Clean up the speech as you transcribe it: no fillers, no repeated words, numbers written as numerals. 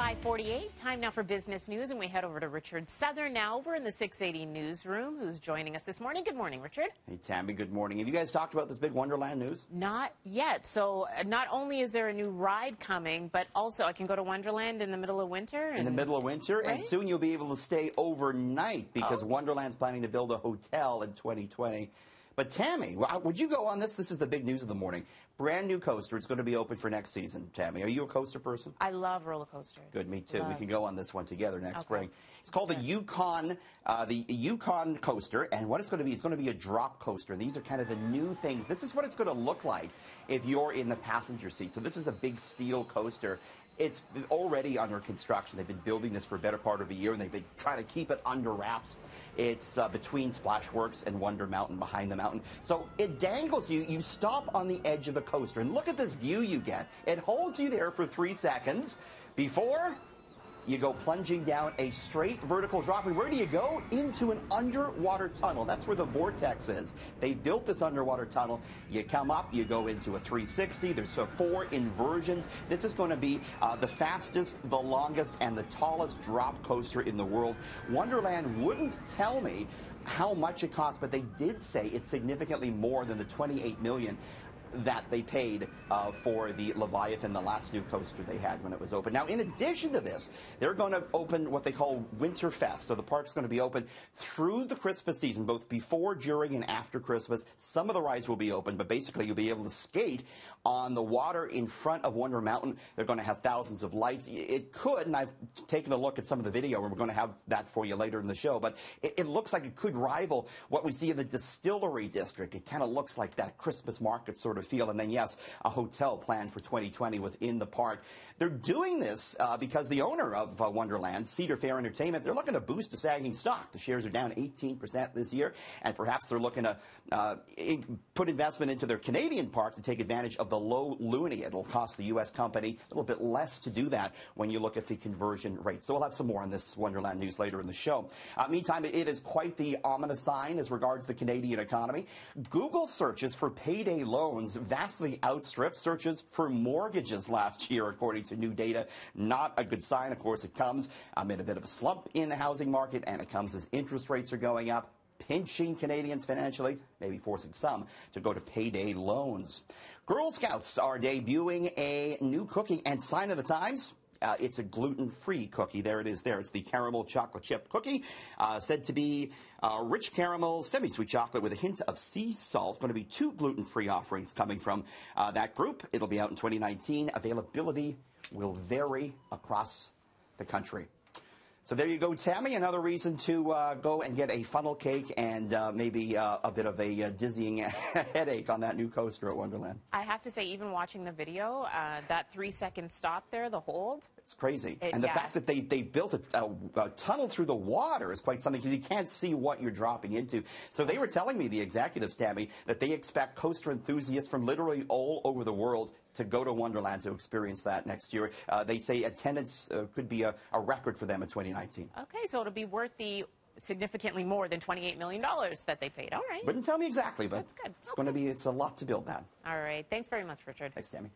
5:48. Time now for business news, and we head over to Richard Southern now over in the 680 newsroom, who's joining us this morning. Good morning, Richard. Hey, Tammy, good morning. Have you guys talked about this big Wonderland news? Not yet. So not only is there a new ride coming, but also I can go to Wonderland in the middle of winter. In the middle of winter, right? And soon you'll be able to stay overnight because Wonderland's planning to build a hotel in 2020. But Tammy, would you go on this? This is the big news of the morning. Brand new coaster. It's going to be open for next season. Tammy, are you a coaster person? I love roller coasters. Good, me too. We can go on this one together next spring. It's called the Yukon coaster, and what it's going to be a drop coaster. And these are kind of the new things. This is what it's going to look like if you're in the passenger seat. So this is a big steel coaster. It's already under construction. They've been building this for a better part of a year, and they've been trying to keep it under wraps. It's between Splashworks and Wonder Mountain, behind the mountain. So it dangles you. You stop on the edge of the coaster, and look at this view you get. It holds you there for 3 seconds before you go plunging down a straight vertical drop. And where do you go? Into an underwater tunnel. That's where the vortex is. They built this underwater tunnel. You come up, you go into a 360. There's 4 inversions. This is going to be the fastest, the longest, and the tallest drop coaster in the world. Wonderland wouldn't tell me how much it costs, but they did say it's significantly more than the $28 million that they paid for the Leviathan, the last new coaster they had when it was open. Now, in addition to this, they're going to open what they call Winterfest. So the park's going to be open through the Christmas season, both before, during, and after Christmas. Some of the rides will be open, but basically you'll be able to skate on the water in front of Wonder Mountain. They're going to have thousands of lights. It could, and I've taken a look at some of the video, and we're going to have that for you later in the show, but it looks like it could rival what we see in the Distillery District. It kind of looks like that Christmas market sort of feel. And then, yes, a hotel planned for 2020 within the park. They're doing this because the owner of Wonderland, Cedar Fair Entertainment, they're looking to boost a sagging stock. The shares are down 18% this year, and perhaps they're looking to put investment into their Canadian park to take advantage of the low loonie. It'll cost the U.S. company a little bit less to do that when you look at the conversion rate. So we'll have some more on this Wonderland news later in the show. Meantime, it is quite the ominous sign as regards the Canadian economy. Google searches for payday loans vastly outstripped searches for mortgages last year, according to new data. Not a good sign. Of course, it comes amid a bit of a slump in the housing market, and it comes as interest rates are going up, pinching Canadians financially, maybe forcing some to go to payday loans. Girl Scouts are debuting a new cookie, and sign of the times. It's a gluten-free cookie. There it is there. It's the caramel chocolate chip cookie, said to be rich caramel, semi-sweet chocolate with a hint of sea salt. Going to be 2 gluten-free offerings coming from that group. It'll be out in 2019. Availability will vary across the country. So there you go, Tammy. Another reason to go and get a funnel cake and maybe a bit of a dizzying headache on that new coaster at Wonderland. I have to say, even watching the video, that 3-second stop there, the hold. It's crazy. And the fact that they built a tunnel through the water is quite something because you can't see what you're dropping into. So they were telling me, the executives, Tammy, that they expect coaster enthusiasts from literally all over the world to go to Wonderland to experience that next year. They say attendance could be a record for them in 2019. Okay, so it'll be worth the significantly more than $28 million that they paid. All right. Wouldn't tell me exactly, but that's good. It's going to be, it's a lot to build that. All right. Thanks very much, Richard. Thanks, Tammy.